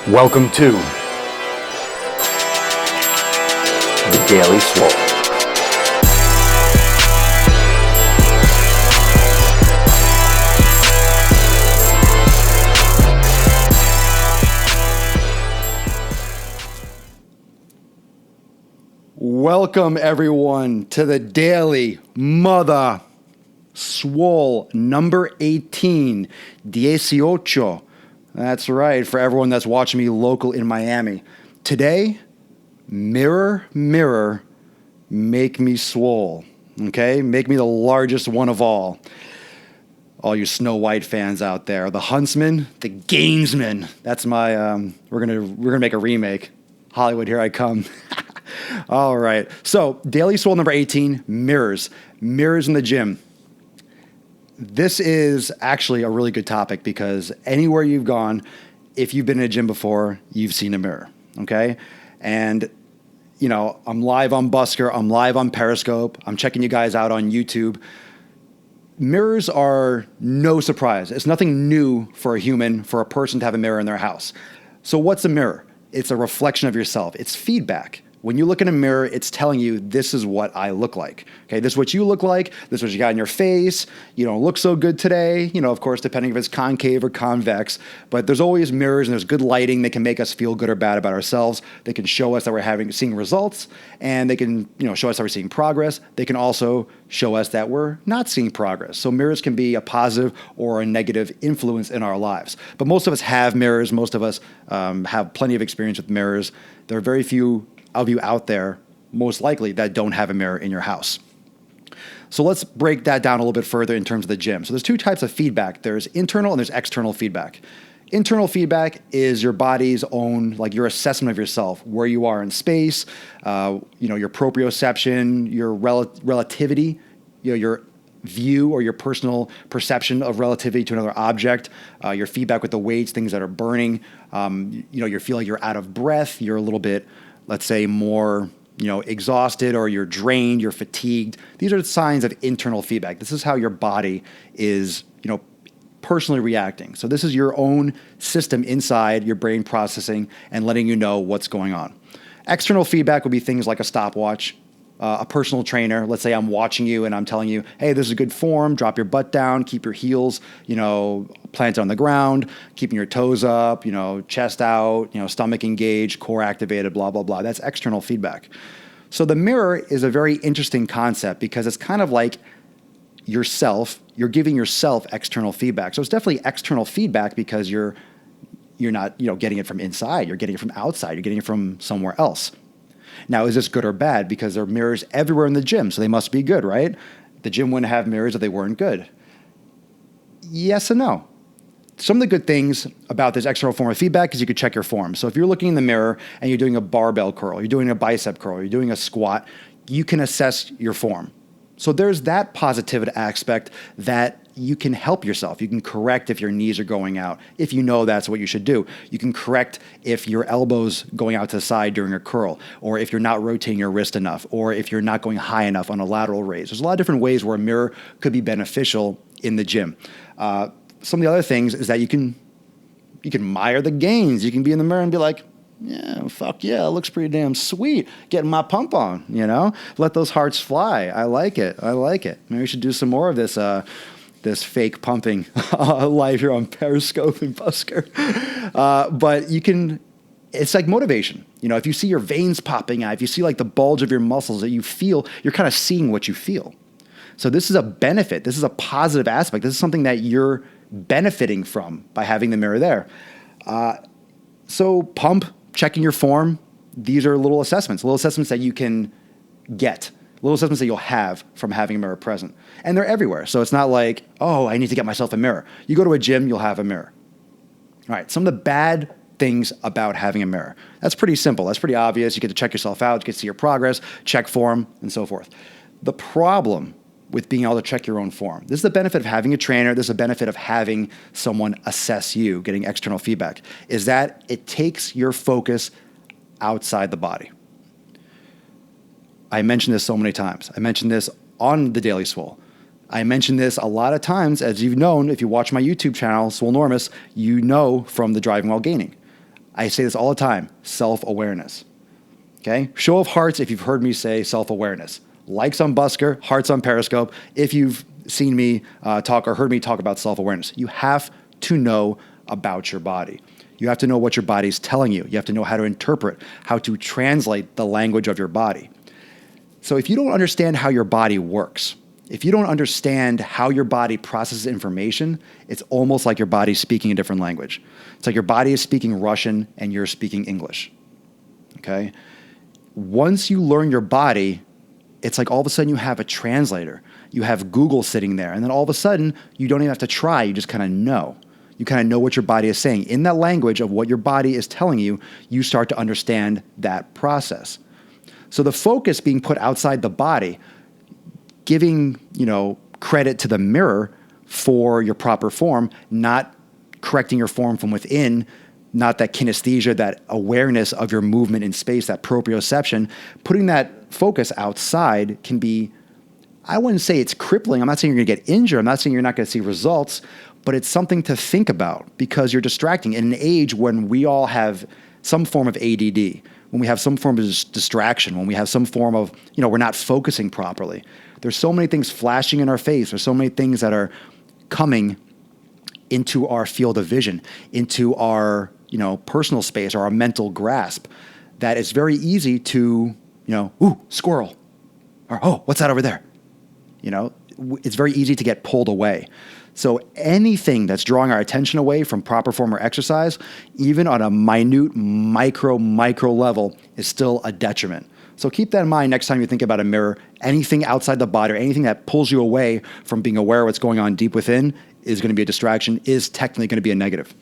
Welcome to the Daily Swole. Welcome everyone to the Daily Mother Swole number 18, 18. That's right, for everyone that's watching me local in Miami. Today, mirror, mirror, make me swole. Okay? Make me the largest one of all. All you Snow White fans out there. The Huntsman, the Gainsman. That's my, we're gonna make a remake. Hollywood, here I come. All right. So, Daily Swole number 18, mirrors. Mirrors in the gym. This is actually a really good topic because anywhere you've gone, if you've been in a gym before, you've seen a mirror, okay? And, you know, I'm live on Busker, I'm live on Periscope, I'm checking you guys out on YouTube. Mirrors are no surprise. It's nothing new for a human, for a person to have a mirror in their house. So what's a mirror? It's a reflection of yourself. It's feedback. When you look in a mirror, it's telling you, this is what I look like. Okay, this is what you look like. This is what you got in your face. You don't look so good today. You know, of course, depending if it's concave or convex. But there's always mirrors and there's good lighting. They can make us feel good or bad about ourselves. They can show us that we're seeing results, and they can, you know, show us that we're seeing progress. They can also show us that we're not seeing progress. So mirrors can be a positive or a negative influence in our lives. But most of us have mirrors. Most of us have plenty of experience with mirrors. There are very few of you out there, most likely, that don't have a mirror in your house. So let's break that down a little bit further in terms of the gym. So there's two types of feedback. There's internal and there's external feedback. Internal feedback is your body's own, like your assessment of yourself, where you are in space, your proprioception, your relativity, your view or your personal perception of relativity to another object, your feedback with the weights, things that are burning. You feel like you're out of breath, you're a little bit, let's say, more, exhausted, or you're drained, you're fatigued. These are signs of internal feedback. This is how your body is, personally reacting. So this is your own system inside your brain processing and letting you know what's going on. External feedback would be things like a stopwatch, a personal trainer. Let's say I'm watching you and I'm telling you, hey, this is a good form. Drop your butt down, keep your heels, planted on the ground, keeping your toes up, chest out, stomach engaged, core activated, blah, blah, blah. That's external feedback. So the mirror is a very interesting concept because it's kind of like yourself. You're giving yourself external feedback. So it's definitely external feedback because you're not, getting it from inside. You're getting it from outside. You're getting it from somewhere else. Now, is this good or bad? Because there are mirrors everywhere in the gym, so they must be good, right? The gym wouldn't have mirrors if they weren't good. Yes and no. Some of the good things about this external form of feedback is you could check your form. So if you're looking in the mirror and you're doing a barbell curl, you're doing a bicep curl, you're doing a squat, you can assess your form. So there's that positive aspect that you can help yourself. You can correct if your knees are going out, if you know that's what you should do. You can correct if your elbow's going out to the side during a curl, or if you're not rotating your wrist enough, or if you're not going high enough on a lateral raise. There's a lot of different ways where a mirror could be beneficial in the gym. Some of the other things is that you can admire the gains. You can be in the mirror and be like, yeah, fuck yeah, it looks pretty damn sweet. Getting my pump on, Let those hearts fly. I like it. Maybe we should do some more of this fake pumping live here on Periscope and Busker. But it's like motivation. If you see your veins popping out, if you see like the bulge of your muscles that you feel, you're kind of seeing what you feel. So this is a benefit. This is a positive aspect. This is something that you're benefiting from by having the mirror there. So pump, checking your form, these are little assessments that you can get, little assessments that you'll have from having a mirror present. And they're everywhere. So it's not like, oh, I need to get myself a mirror. You go to a gym, you'll have a mirror. All right, some of the bad things about having a mirror. That's pretty simple. That's pretty obvious. You get to check yourself out, you get to see your progress, check form, and so forth. The problem with being able to check your own form, this is the benefit of having a trainer, this is the benefit of having someone assess you, getting external feedback, is that it takes your focus outside the body. I mentioned this so many times. I mentioned this on the Daily Swole. I mentioned this a lot of times, as you've known, if you watch my YouTube channel, Swolenormous, you know from the driving while gaining. I say this all the time, self-awareness. Okay? Show of hearts if you've heard me say self-awareness. Likes on Busker, hearts on Periscope if you've seen me talk or heard me talk about self-awareness. You have to know about your body. You have to know what your body's telling you. You have to know how to interpret, how to translate the language of your body. So if you don't understand how your body works, if you don't understand how your body processes information, it's almost like your body's speaking a different language. It's like your body is speaking Russian and you're speaking English. Okay? Once you learn your body, it's like all of a sudden you have a translator. You have Google sitting there. And then all of a sudden, you don't even have to try. You just kind of know. You kind of know what your body is saying. In that language of what your body is telling you, you start to understand that process. So the focus being put outside the body, giving, credit to the mirror for your proper form, not correcting your form from within, not that kinesthesia, that awareness of your movement in space, that proprioception, putting that focus outside can be, I wouldn't say it's crippling. I'm not saying you're going to get injured. I'm not saying you're not going to see results, but it's something to think about because you're distracting in an age when we all have some form of ADD, when we have some form of distraction, when we have some form of, we're not focusing properly. There's so many things flashing in our face. There's so many things that are coming into our field of vision, into our, personal space or our mental grasp, that it's very easy to, ooh, squirrel, or, oh, what's that over there? It's very easy to get pulled away. So anything that's drawing our attention away from proper form or exercise, even on a minute, micro level, is still a detriment. So keep that in mind next time you think about a mirror. Anything outside the body or anything that pulls you away from being aware of what's going on deep within is going to be a distraction, is technically going to be a negative.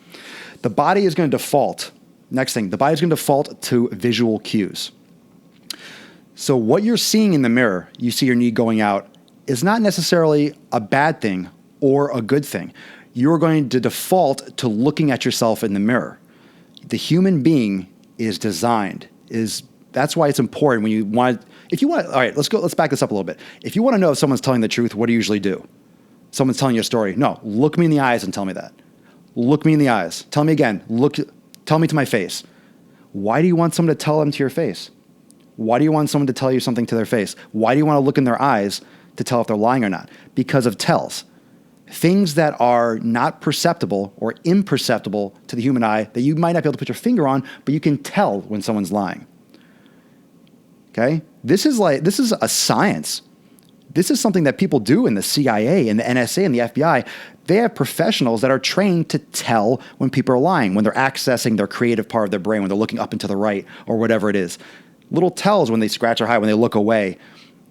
The body is going to default. Next thing, the body is going to default to visual cues. So what you're seeing in the mirror, you see your knee going out, is not necessarily a bad thing or a good thing. You're going to default to looking at yourself in the mirror. The human being is designed, that's why it's important when you want, all right, let's back this up a little bit. If you want to know if someone's telling the truth, what do you usually do? Someone's telling you a story. No, look me in the eyes and tell me that. Look me in the eyes. Tell me again. Tell me to my face. Why do you want someone to tell them to your face? Why do you want someone to tell you something to their face? Why do you want to look in their eyes to tell if they're lying or not? Because of tells. Things that are not perceptible or imperceptible to the human eye that you might not be able to put your finger on, but you can tell when someone's lying. Okay? This is a science. This is something that people do in the CIA and the NSA and the FBI. They have professionals that are trained to tell when people are lying, when they're accessing their creative part of their brain, when they're looking up and to the right or whatever it is. Little tells when they scratch their eye, when they look away.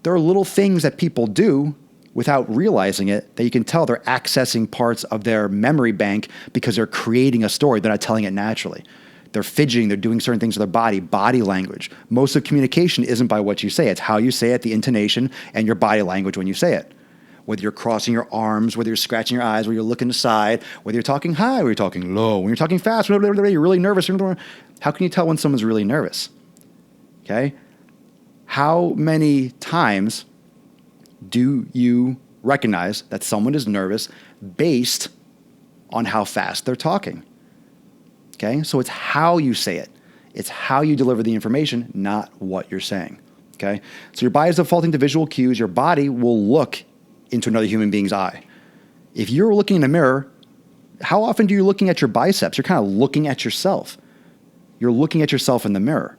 There are little things that people do without realizing it that you can tell they're accessing parts of their memory bank because they're creating a story. They're not telling it naturally. They're fidgeting. They're doing certain things with their body language. Most of communication isn't by what you say. It's how you say it, the intonation, and your body language when you say it. Whether you're crossing your arms, whether you're scratching your eyes, whether you're looking aside, whether you're talking high, whether you're talking low, when you're talking fast, you're really nervous. How can you tell when someone's really nervous? Okay? How many times do you recognize that someone is nervous based on how fast they're talking? Okay? So it's how you say it. It's how you deliver the information, not what you're saying. Okay? So your body is defaulting to visual cues. Your body will look into another human being's eye. If you're looking in a mirror, how often do you looking at your biceps? You're kind of looking at yourself. You're looking at yourself in the mirror.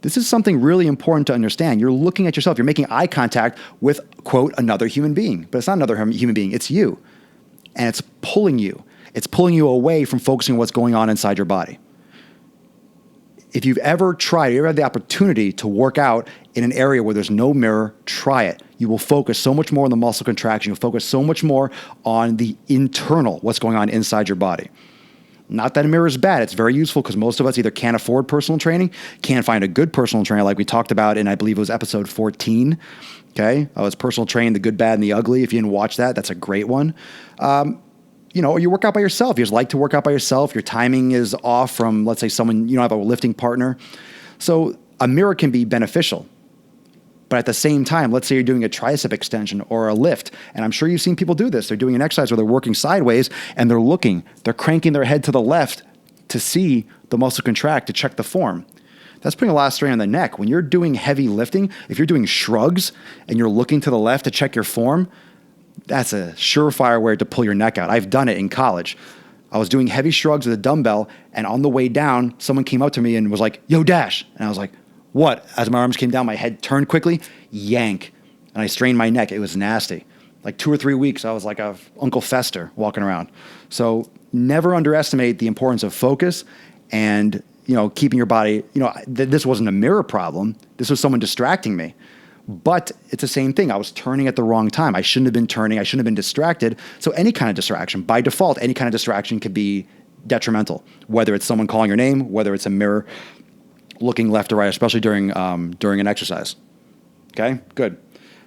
This is something really important to understand. You're looking at yourself. You're making eye contact with, quote, another human being. But it's not another human being. It's you. And it's pulling you. It's pulling you away from focusing on what's going on inside your body. If you've ever had the opportunity to work out in an area where there's no mirror, try it. You will focus so much more on the muscle contraction. You'll focus so much more on the internal, what's going on inside your body. Not that a mirror is bad. It's very useful because most of us either can't afford personal training, can't find a good personal trainer like we talked about in, I believe it was episode 14. Okay? It's personal training, the good, bad, and the ugly. If you didn't watch that, that's a great one. Or you work out by yourself. You just like to work out by yourself. Your timing is off from, let's say, someone, you don't have a lifting partner. So a mirror can be beneficial. But at the same time, let's say you're doing a tricep extension or a lift, and I'm sure you've seen people do this. They're doing an exercise where they're working sideways and they're cranking their head to the left to see the muscle contract to check the form. That's putting a lot of strain on the neck. When you're doing heavy lifting, if you're doing shrugs and you're looking to the left to check your form, that's a surefire way to pull your neck out. I've done it in college. I was doing heavy shrugs with a dumbbell, and on the way down, someone came up to me and was like, "Yo, Dash." And I was like, "What?" As my arms came down, my head turned quickly, yank, and I strained my neck. It was nasty. Like 2 or 3 weeks, I was like a Uncle Fester walking around. So never underestimate the importance of focus and, keeping your body, this wasn't a mirror problem. This was someone distracting me. But it's the same thing. I was turning at the wrong time. I shouldn't have been turning. I shouldn't have been distracted. So any kind of distraction, by default, any kind of distraction could be detrimental, whether it's someone calling your name, whether it's a mirror looking left or right, especially during an exercise. Okay, good.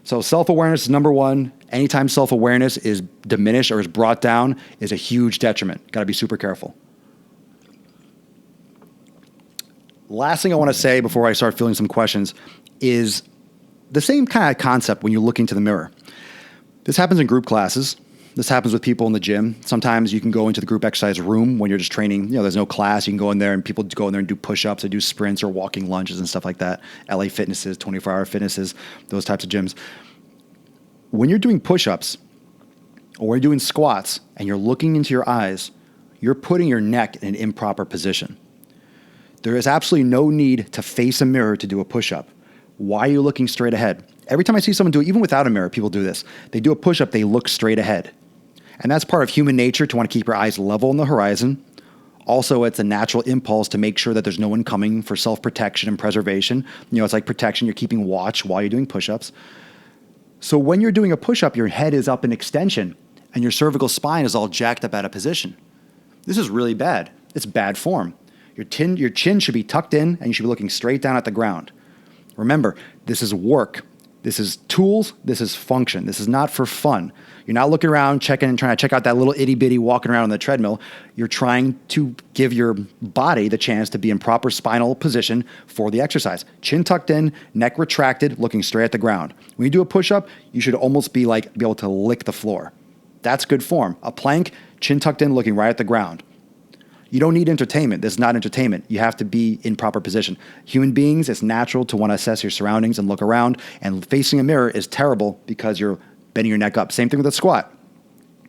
So self-awareness is number one. Anytime self-awareness is diminished or is brought down is a huge detriment. Got to be super careful. Last thing I want to say before I start fielding some questions is the same kind of concept when you look into the mirror. This happens in group classes. This happens with people in the gym. Sometimes you can go into the group exercise room when you're just training. There's no class. You can go in there and people go in there and do push-ups or do sprints or walking lunges and stuff like that. LA Fitnesses, 24-hour fitnesses, those types of gyms. When you're doing push-ups or you're doing squats and you're looking into your eyes, you're putting your neck in an improper position. There is absolutely no need to face a mirror to do a push-up. Why are you looking straight ahead? Every time I see someone do it, even without a mirror, people do this. They do a push-up, they look straight ahead. And that's part of human nature to want to keep your eyes level on the horizon. Also, it's a natural impulse to make sure that there's no one coming for self-protection and preservation. It's like protection. You're keeping watch while you're doing push-ups. So when you're doing a push-up, your head is up in extension and your cervical spine is all jacked up out of position. This is really bad. It's bad form. Your chin should be tucked in and you should be looking straight down at the ground. Remember, this is work. This is tools. This is function. This is not for fun. You're not looking around checking and trying to check out that little itty bitty walking around on the treadmill. You're trying to give your body the chance to be in proper spinal position for the exercise. Chin tucked in, neck retracted, looking straight at the ground. When you do a push-up, you should almost be able to lick the floor. That's good form. A plank, chin tucked in, looking right at the ground. You don't need entertainment. This is not entertainment. You have to be in proper position. Human beings, it's natural to want to assess your surroundings and look around, and facing a mirror is terrible because you're bending your neck up. Same thing with a squat.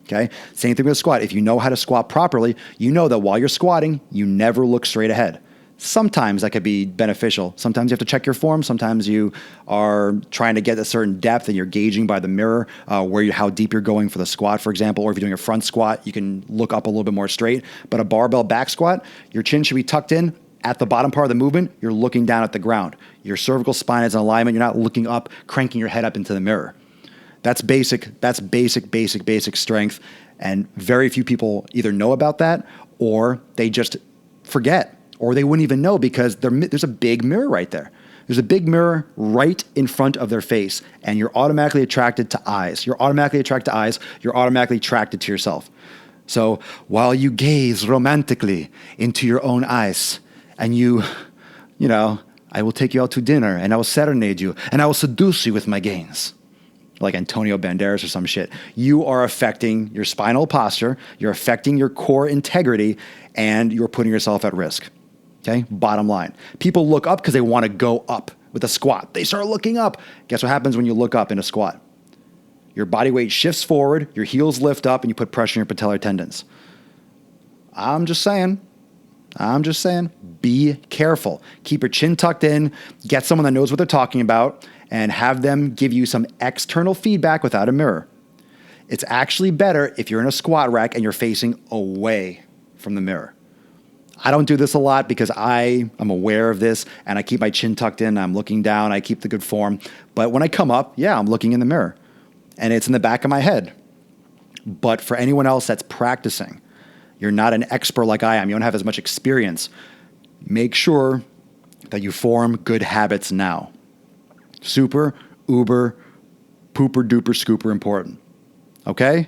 Okay? Same thing with a squat. If you know how to squat properly, you know that while you're squatting, you never look straight ahead. Sometimes that could be beneficial. Sometimes you have to check your form. Sometimes you are trying to get a certain depth and you're gauging by the mirror how deep you're going for the squat, for example. Or if you're doing a front squat, you can look up a little bit more straight. But a barbell back squat, your chin should be tucked in. At the bottom part of the movement, you're looking down at the ground. Your cervical spine is in alignment. You're not looking up, cranking your head up into the mirror. That's basic strength. And very few people either know about that or they just forget. Or they wouldn't even know because there's a big mirror right there. There's a big mirror right in front of their face, and you're automatically attracted to eyes. You're automatically attracted to eyes. You're automatically attracted to yourself. So while you gaze romantically into your own eyes, and I will take you out to dinner, and I will serenade you, and I will seduce you with my gains, like Antonio Banderas or some shit, you are affecting your spinal posture, you're affecting your core integrity, and you're putting yourself at risk. Okay, bottom line. People look up because they want to go up with a squat. They start looking up. Guess what happens when you look up in a squat? Your body weight shifts forward, your heels lift up, and you put pressure on your patellar tendons. I'm just saying, be careful. Keep your chin tucked in, get someone that knows what they're talking about, and have them give you some external feedback without a mirror. It's actually better if you're in a squat rack and you're facing away from the mirror. I don't do this a lot because I am aware of this and I keep my chin tucked in. I'm looking down. I keep the good form. But when I come up, I'm looking in the mirror and it's in the back of my head. But for anyone else that's practicing, you're not an expert like I am. You don't have as much experience. Make sure that you form good habits now. Super, uber, pooper, duper, scooper important. Okay?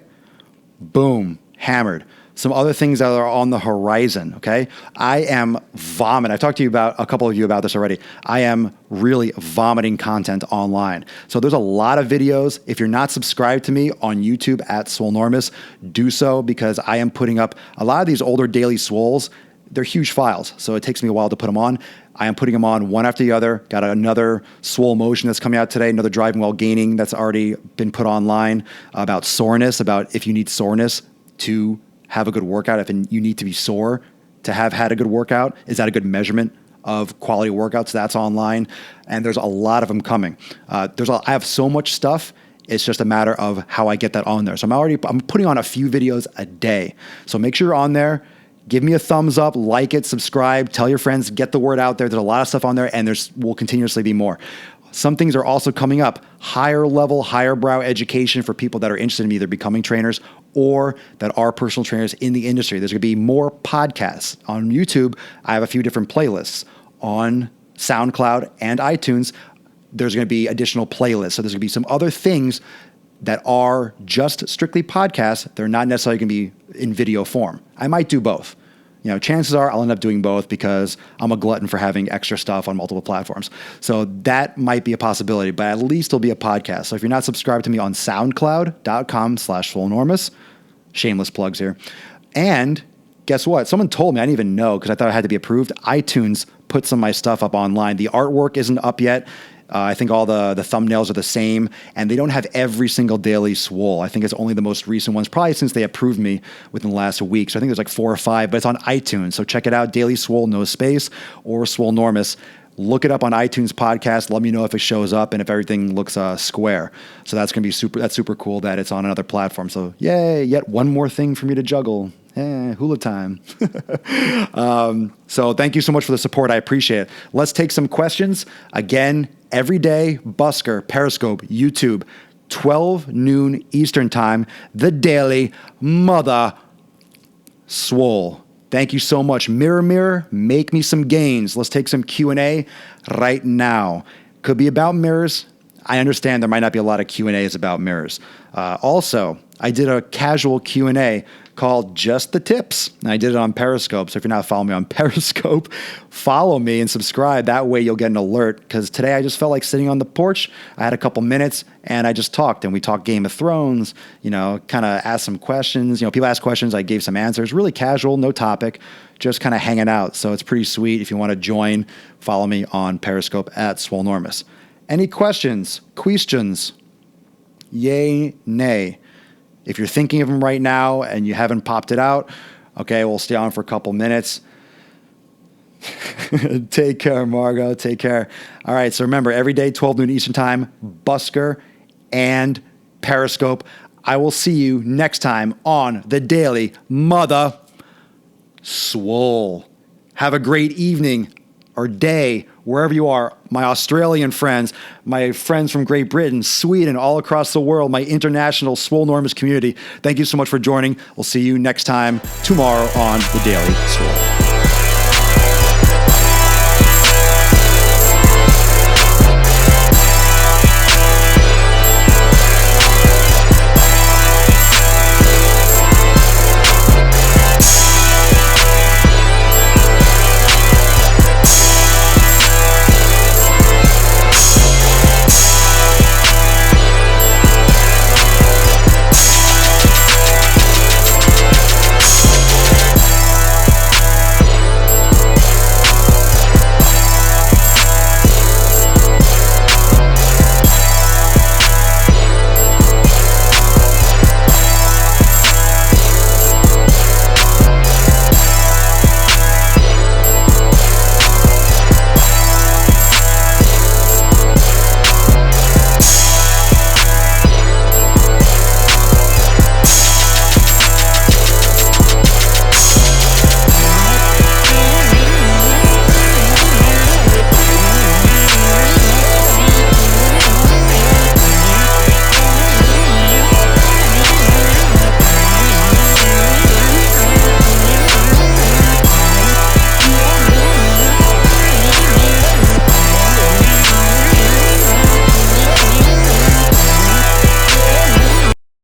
Boom. Hammered. Some other things that are on the horizon, okay? I am vomiting. I've talked to a couple of you about this already. I am really vomiting content online. So there's a lot of videos. If you're not subscribed to me on YouTube at Swolenormous, do so because I am putting up a lot of these older daily swoles. they're huge files, so it takes me a while to put them on. I am putting them on one after the other. Got another Swole Motion that's coming out today, another Driving While Gaining that's already been put online about soreness, about if you need soreness to have a good workout, if you need to be sore to have had a good workout. Is that a good measurement of quality workouts? That's online, and there's a lot of them coming. I have so much stuff. It's just a matter of how I get that on there. So I'm putting on a few videos a day. So make sure you're on there. Give me a thumbs up, like it, subscribe, tell your friends, get the word out there. There's a lot of stuff on there, and will continuously be more. Some things are also coming up. Higher level, higher brow education for people that are interested in either becoming trainers or that are personal trainers in the industry. There's going to be more podcasts. On YouTube, I have a few different playlists. On SoundCloud and iTunes, there's going to be additional playlists. So there's going to be some other things that are just strictly podcasts. They're not necessarily going to be in video form. I might do both. Chances are I'll end up doing both because I'm a glutton for having extra stuff on multiple platforms. So that might be a possibility, but at least it'll be a podcast. So if you're not subscribed to me on soundcloud.com/Swolenormous, shameless plugs here. And guess what? Someone told me, I didn't even know because I thought it had to be approved. iTunes put some of my stuff up online. The artwork isn't up yet. I think all the thumbnails are the same, and they don't have every single daily Swole. I think it's only the most recent ones, probably since they approved me within the last week. So I think there's like 4 or 5, but it's on iTunes. So check it out, Daily Swole, no space, or Swolenormous. Look it up on iTunes podcast. Let me know if it shows up and if everything looks square. So that's going to be super cool that it's on another platform. So yay, yet one more thing for me to juggle. Hula time. So thank you so much for the support. I appreciate it. Let's take some questions. Again, every day, Busker, Periscope, YouTube, 12 noon Eastern time, the Daily Mother Swole. Thank you so much. Mirror, mirror, make me some gains. Let's take some Q&A right now. Could be about mirrors. I understand there might not be a lot of Q&As about mirrors. Also, I did a casual Q&A called Just the Tips. And I did it on Periscope. So if you're not following me on Periscope, follow me and subscribe. That way you'll get an alert. Because today I just felt like sitting on the porch. I had a couple minutes and I just talked. And we talked Game of Thrones, kind of asked some questions. People asked questions. I gave some answers. Really casual, no topic, just kind of hanging out. So it's pretty sweet. If you want to join, follow me on Periscope at Swolenormous. Any questions? Yay, nay. If you're thinking of them right now and you haven't popped it out, okay, we'll stay on for a couple minutes. Take care, Margot. Take care. All right, so remember, every day, 12 noon Eastern time, Busker and Periscope. I will see you next time on the Daily Mother Swole. Have a great evening or day, wherever you are, my Australian friends, my friends from Great Britain, Sweden, all across the world, my international Swolenormous community. Thank you so much for joining. We'll see you next time tomorrow on the Daily Swole.